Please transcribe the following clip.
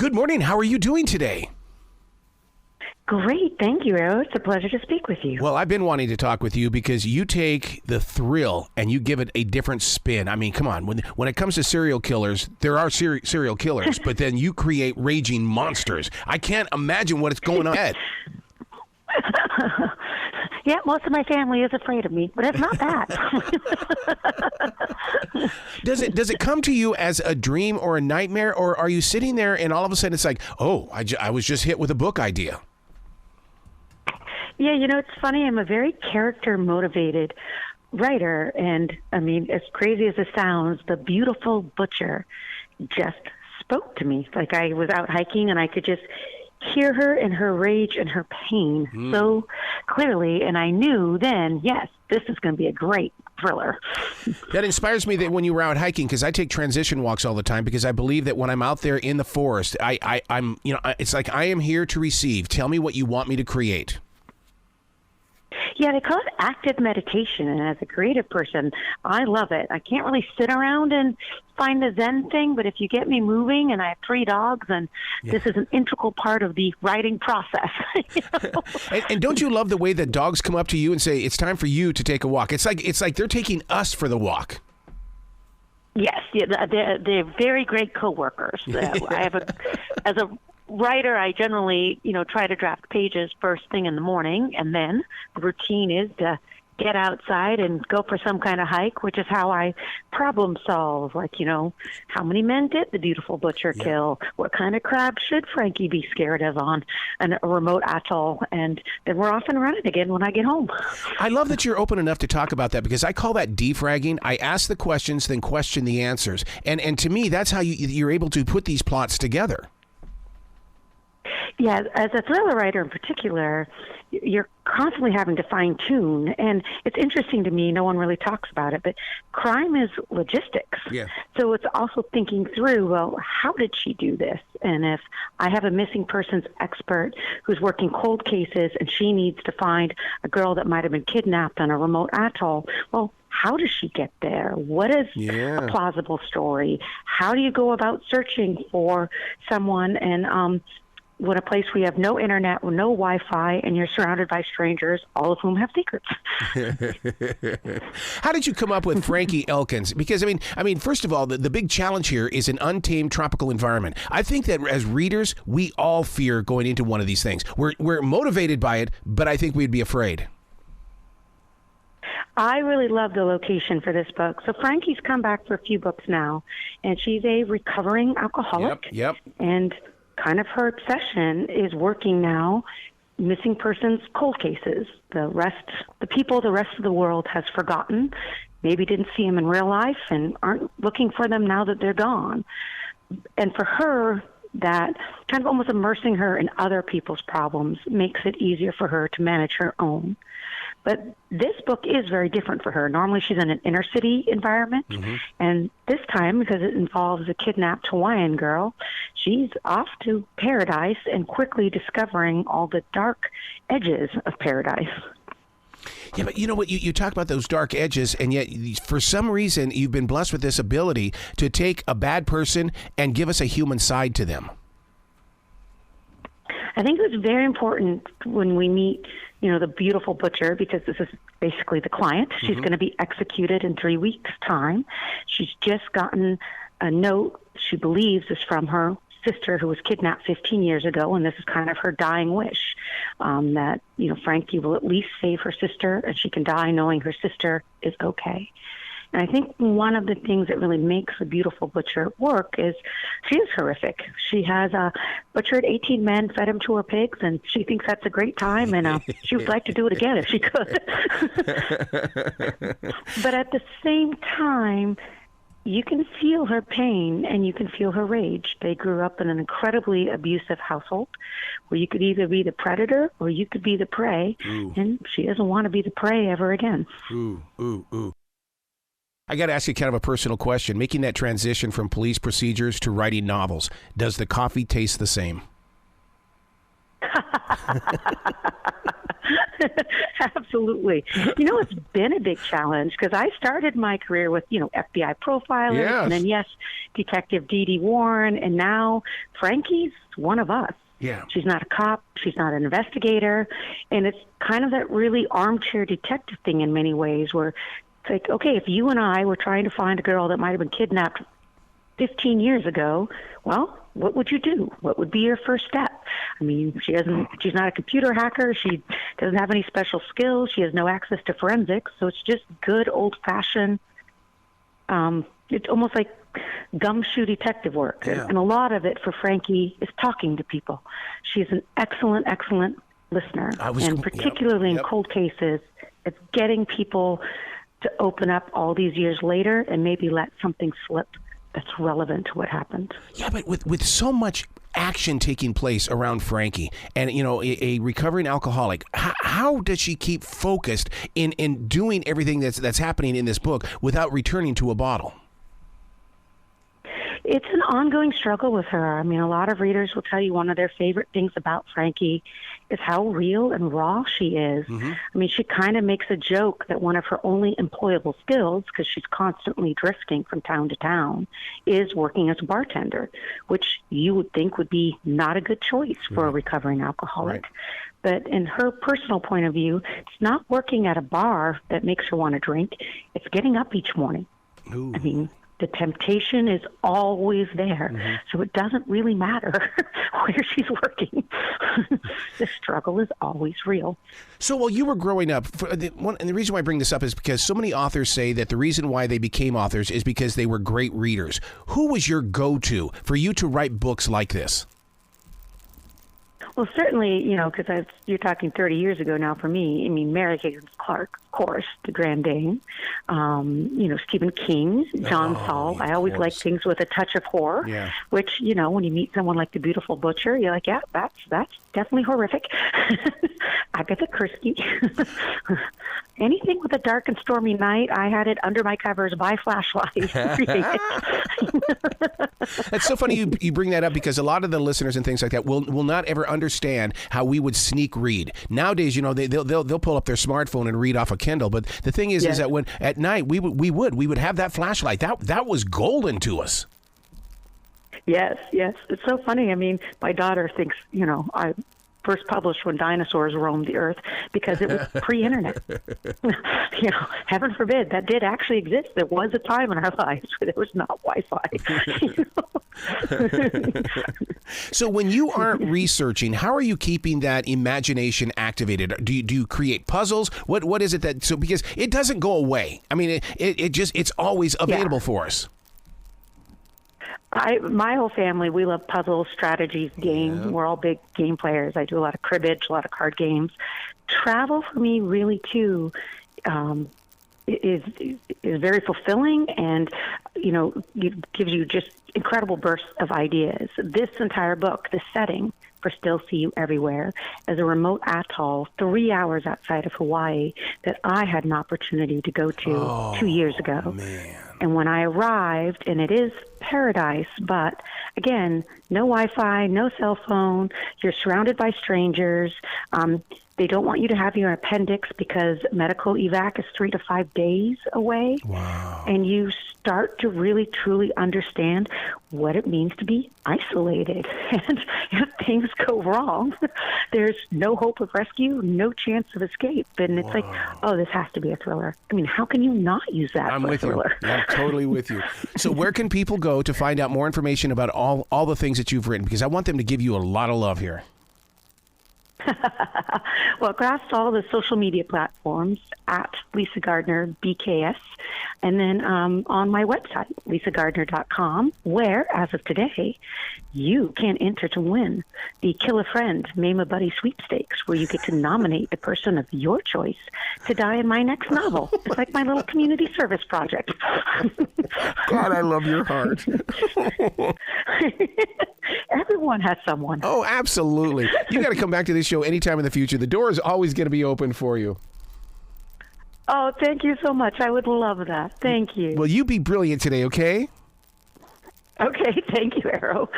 Good morning. How are you doing today? Great. Thank you, Arrow. It's a pleasure to speak with you. Well, I've been wanting to talk with you because you take the thrill and you give it a different spin. I mean, come on. When it comes to serial killers, there are serial killers, but then you create raging monsters. I can't imagine what is going on. Yeah, most of my family is afraid of me, but it's not that. Does it come to you as a dream or a nightmare, or are you sitting there and all of a sudden it's like, oh, I was just hit with a book idea? Yeah, it's funny. I'm a very character-motivated writer, and, I mean, as crazy as it sounds, the beautiful butcher just spoke to me. Like I was out hiking, and I could just hear her and her rage and her pain so clearly, and I knew then, yes, this is going to be a great thriller. That inspires me that when you were out hiking, because I take transition walks all the time, because I believe that when I'm out there in the forest, I'm it's like I am here to receive. Tell me what you want me to create. Yeah, they call it active meditation, and as a creative person, I love it. I can't really sit around and find the Zen thing, but if you get me moving, and I have 3 dogs, and this is an integral part of the writing process. And don't you love the way that dogs come up to you and say, it's time for you to take a walk? It's like they're taking us for the walk. Yes, yeah, they're very great coworkers. As a writer, I generally, try to draft pages first thing in the morning, and then the routine is to get outside and go for some kind of hike, which is how I problem solve. Like, how many men did the beautiful butcher kill? What kind of crab should Frankie be scared of on a remote atoll? And then we're off and running again when I get home. I love that you're open enough to talk about that, because I call that defragging. I ask the questions, then question the answers. And to me, that's how you're able to put these plots together. Yeah, as a thriller writer in particular, you're constantly having to fine-tune. And it's interesting to me, no one really talks about it, but crime is logistics. Yeah. So it's also thinking through, well, how did she do this? And if I have a missing persons expert who's working cold cases and she needs to find a girl that might have been kidnapped on a remote atoll, well, how does she get there? What is a plausible story? How do you go about searching for someone? And when a place where you have no internet, no Wi-Fi, and you're surrounded by strangers, all of whom have secrets. How did you come up with Frankie Elkin? Because, I mean, first of all, the big challenge here is an untamed tropical environment. I think that as readers, we all fear going into one of these things. We're motivated by it, but I think we'd be afraid. I really love the location for this book. So Frankie's come back for a few books now, and she's a recovering alcoholic. Yep. And kind of her obsession is working now missing persons cold cases. The rest of the world has forgotten, maybe didn't see them in real life and aren't looking for them now that they're gone. And for her, that kind of almost immersing her in other people's problems makes it easier for her to manage her own. But this book is very different for her. Normally she's in an inner city environment, and this time, because it involves a kidnapped Hawaiian girl, she's off to paradise and quickly discovering all the dark edges of paradise. Yeah, but you know what? You talk about those dark edges, and yet for some reason you've been blessed with this ability to take a bad person and give us a human side to them. I think it was very important when we meet, the beautiful butcher, because this is basically the client. She's going to be executed in 3 weeks' time. She's just gotten a note she believes is from her sister who was kidnapped 15 years ago, and this is kind of her dying wish, that, Frankie will at least save her sister, and she can die knowing her sister is okay. And I think one of the things that really makes The Beautiful Butcher work is she is horrific. She has butchered 18 men, fed them to her pigs, and she thinks that's a great time, and she would like to do it again if she could. But at the same time, you can feel her pain and you can feel her rage. They grew up in an incredibly abusive household where you could either be the predator or you could be the prey, and she doesn't want to be the prey ever again. Ooh. I got to ask you kind of a personal question. Making that transition from police procedures to writing novels, does the coffee taste the same? Absolutely. It's been a big challenge because I started my career with, FBI profilers, Yes. and then, yes, Detective Dee Dee Warren, and now Frankie's one of us. Yeah. She's not a cop. She's not an investigator. And it's kind of that really armchair detective thing in many ways where it's like, okay, if you and I were trying to find a girl that might have been kidnapped 15 years ago, well, what would you do? What would be your first step? I mean, she's not a computer hacker. She doesn't have any special skills. She has no access to forensics. So it's just good old-fashioned, it's almost like gumshoe detective work. Yeah. And a lot of it for Frankie is talking to people. She's an excellent, excellent listener. And particularly in cold cases, it's getting people to open up all these years later and maybe let something slip that's relevant to what happened. Yeah, but with so much action taking place around Frankie and, a recovering alcoholic, how does she keep focused in doing everything that's happening in this book without returning to a bottle? It's an ongoing struggle with her. I mean, a lot of readers will tell you one of their favorite things about Frankie is how real and raw she is. Mm-hmm. I mean, she kind of makes a joke that one of her only employable skills, because she's constantly drifting from town to town, is working as a bartender, which you would think would be not a good choice for a recovering alcoholic. Right. But in her personal point of view, it's not working at a bar that makes her want to drink. It's getting up each morning. Ooh. I mean, the temptation is always there, so it doesn't really matter where she's working. The struggle is always real. So while you were growing up, and the reason why I bring this up is because so many authors say that the reason why they became authors is because they were great readers. Who was your go-to for you to write books like this? Well, certainly, because you're talking 30 years ago now for me. I mean, Mary Higgins Clark, of course, the Grand Dame. Stephen King, John Saul. I always like things with a touch of horror, which, when you meet someone like The Beautiful Butcher, you're like, yeah, that's definitely horrific. Agatha Christie. Anything with a dark and stormy night, I had it under my covers by flashlight. That's so funny you bring that up because a lot of the listeners and things like that will not ever understand how we would sneak read. Nowadays, they'll pull up their smartphone and read off a Kindle. But the thing is that when at night we would have that flashlight. That was golden to us. Yes. It's so funny. I mean, my daughter thinks, I first published when dinosaurs roamed the earth because it was pre-internet. Heaven forbid, that did actually exist. There was a time in our lives where there was not Wi-Fi. So when you aren't researching, how are you keeping that imagination activated? Do you create puzzles? What is it because it doesn't go away. I mean, it's always available for us. My whole family, we love puzzles, strategies, games. Yeah. We're all big game players. I do a lot of cribbage, a lot of card games. Travel for me really too is very fulfilling and, it gives you just incredible bursts of ideas. This entire book, the setting for Still See You Everywhere, is a remote atoll 3 hours outside of Hawaii that I had an opportunity to go to 2 years ago. Man. And when I arrived, and it is paradise, but again, no Wi-Fi, no cell phone, you're surrounded by strangers. They don't want you to have your appendix because medical evac is 3 to 5 days away. Wow. And you start to really, truly understand what it means to be isolated. And if things go wrong, there's no hope of rescue, no chance of escape. And it's like, this has to be a thriller. I mean, how can you not use that for a thriller? I'm totally with you. So where can people go to find out more information about all the things that you've written? Because I want them to give you a lot of love here. Well, across all the social media platforms at Lisa Gardner BKS, and then on my website, lisagardner.com, where, as of today, you can enter to win the Kill a Friend, Maim a Buddy sweepstakes, where you get to nominate the person of your choice to die in my next novel. It's like my little community service project. God, I love your heart. Everyone has someone. Oh, absolutely. You got to come back to this show anytime in the future. The door is always going to be open for you. Oh, thank you so much. I would love that. Thank you. Well, you be brilliant today, okay? Okay. Thank you, Arrow.